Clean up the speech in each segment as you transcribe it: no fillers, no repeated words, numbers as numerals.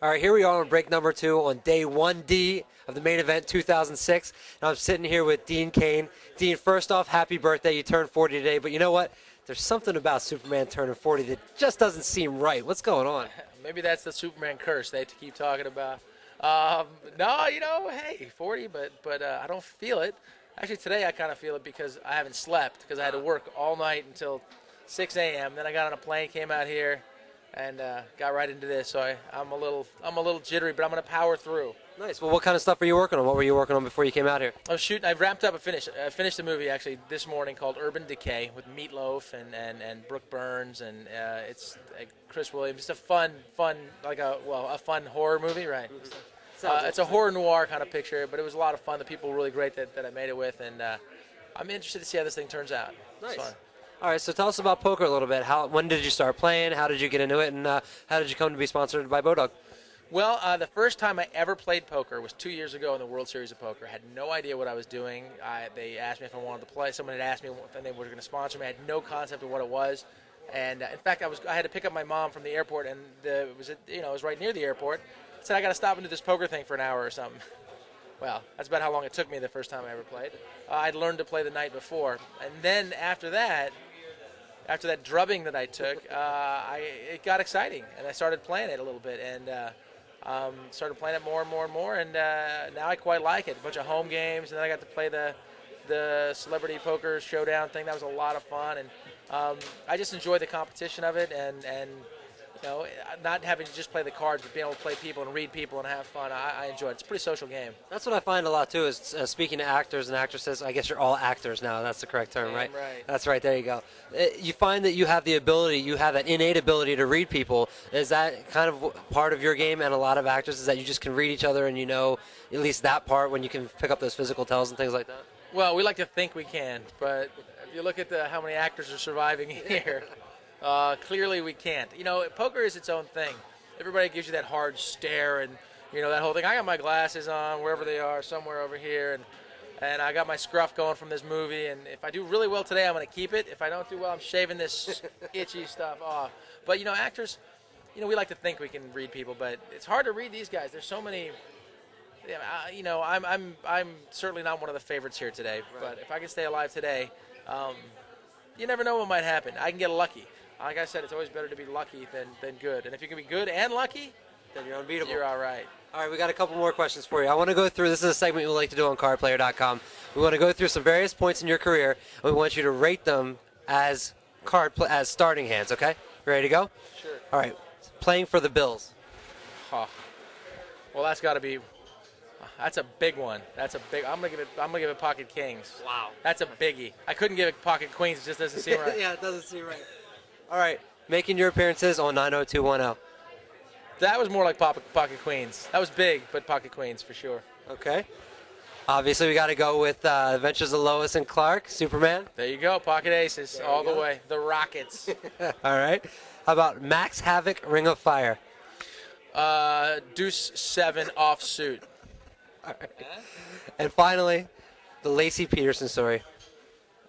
All right, here we are on break number 2 on day 1D of the main event 2006. And I'm sitting here with Dean Cain. Dean, first off, happy birthday. You turned 40 today, but you know what? There's something about Superman turning 40 that just doesn't seem right. What's going on? Maybe that's the Superman curse they keep talking about. No, hey, 40, but I don't feel it. Actually, today I kind of feel it because I haven't slept because I had to work all night until 6 a.m. Then I got on a plane, came out here, and got right into this. So I'm a little jittery, but I'm gonna power through. Nice. Well, what kind of stuff are you working on? What were you working on before you came out here? I was shooting. I wrapped up I finished a movie actually this morning called Urban Decay with Meatloaf and Brooke Burns and it's Chris Williams. It's a fun a fun horror movie, right? It's a horror noir kind of picture, but it was a lot of fun. The people were really great that I made it with, and I'm interested to see how this thing turns out. Nice. All right, so tell us about poker a little bit. When did you start playing? How did you get into it? And how did you come to be sponsored by Bodog? Well, the first time I ever played poker was 2 years ago in the World Series of Poker. I had no idea what I was doing. They asked me if I wanted to play. Someone had asked me if they were going to sponsor me. I had no concept of what it was. And in fact, I had to pick up my mom from the airport, and it was right near the airport. I said, I got to stop and do this poker thing for an hour or something. Well, that's about how long it took me the first time I ever played. I'd learned to play the night before. And then after that drubbing that I took, it got exciting, and I started playing it a little bit, and started playing it more and more and more, and now I quite like it. A bunch of home games, and then I got to play the Celebrity Poker Showdown thing. That was a lot of fun, and I just enjoy the competition of it, and not having to just play the cards, but being able to play people and read people and have fun. I enjoy it. It's a pretty social game. That's what I find a lot, too, is speaking to actors and actresses. I guess you're all actors now. That's the correct term, right? Right. That's right. There you go. You find that you have that innate ability to read people. Is that kind of part of your game and a lot of actors, is that you just can read each other and you know at least that part when you can pick up those physical tells and things like that? Well, we like to think we can, but if you look at how many actors are surviving here, clearly we can't. Poker is its own thing. Everybody gives you that hard stare and, that whole thing. I got my glasses on, wherever they are, somewhere over here, and I got my scruff going from this movie, and if I do really well today, I'm going to keep it. If I don't do well, I'm shaving this itchy stuff off. But, actors, we like to think we can read people, but it's hard to read these guys. There's so many, I'm certainly not one of the favorites here today, but if I can stay alive today, you never know what might happen. I can get lucky. Like I said, it's always better to be lucky than good. And if you can be good and lucky, then you're unbeatable. You're all right. All right, we got a couple more questions for you. I want to go through, this is a segment we like to do on cardplayer.com. We want to go through some various points in your career, and we want you to rate them as starting hands, okay? Ready to go? Sure. All right, playing for the Bills. Well, that's got to be, that's a big one. I'm gonna give it pocket kings. Wow. That's a biggie. I couldn't give it pocket queens. It just doesn't seem right. Yeah, it doesn't seem right. All right, making your appearances on 90210. That was more like pocket queens. That was big, but pocket queens for sure. Okay. Obviously, we got to go with Adventures of Lois and Clark, Superman. There you go, pocket aces all the way. The Rockets. All right. How about Max Havoc, Ring of Fire? Deuce 7 offsuit. All right. And finally, the Lacey Peterson story.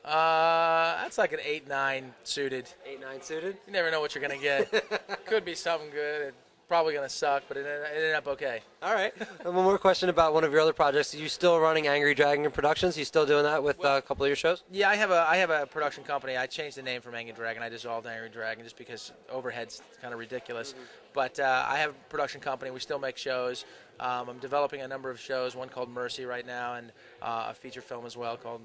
That's like an 8-9 suited. 8-9 suited? You never know what you're going to get. Could be something good. It's probably going to suck, but it ended up okay. All right. And one more question about one of your other projects. Are you still running Angry Dragon Productions? You still doing that with a couple of your shows? Yeah, I have a production company. I changed the name from Angry Dragon. I dissolved Angry Dragon just because overhead's kind of ridiculous. Mm-hmm. But I have a production company. We still make shows. I'm developing a number of shows, one called Mercy right now, and a feature film as well called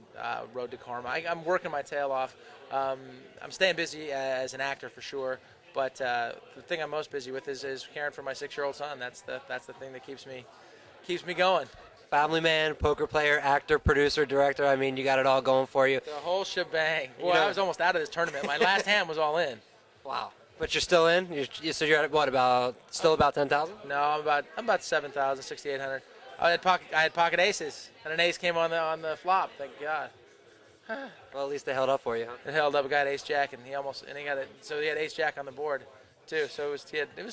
Road to Karma. I'm working my tail off. I'm staying busy as an actor for sure, but the thing I'm most busy with is caring for my 6-year-old son. That's the thing that keeps me going. Family man, poker player, actor, producer, director. I mean, you got it all going for you. The whole shebang. Boy, I was almost out of this tournament. My last hand was all in. Wow. But you're still in? So you're at what, still about 10,000? No, I'm about 7,000, 6,800. I had pocket aces, and an ace came on the flop. Thank God. Well, at least they held up for you, huh? It held up. A guy had ace jack, and he got it. So he had ace jack on the board. too. So it was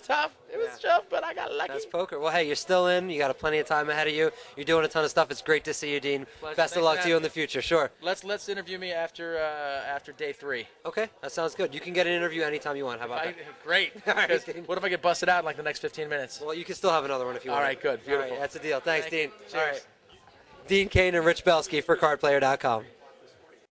tough. It was tough, but I got lucky. That's poker. Well, hey, you're still in. You got plenty of time ahead of you. You're doing a ton of stuff. It's great to see you, Dean. Pleasure. Best of Thanks luck for to you in having the future. Sure. Let's interview me after day 3. Okay, that sounds good. You can get an interview anytime you want. How about that? Great. All right, 'Cause Dean. what if I get busted out in like the next 15 minutes? Well, you can still have another one if you want. All right, good. Beautiful. All right, that's a deal. Thanks, Thank you. Dean. Cheers. All right. Dean Cain and Rich Belsky for CardPlayer.com.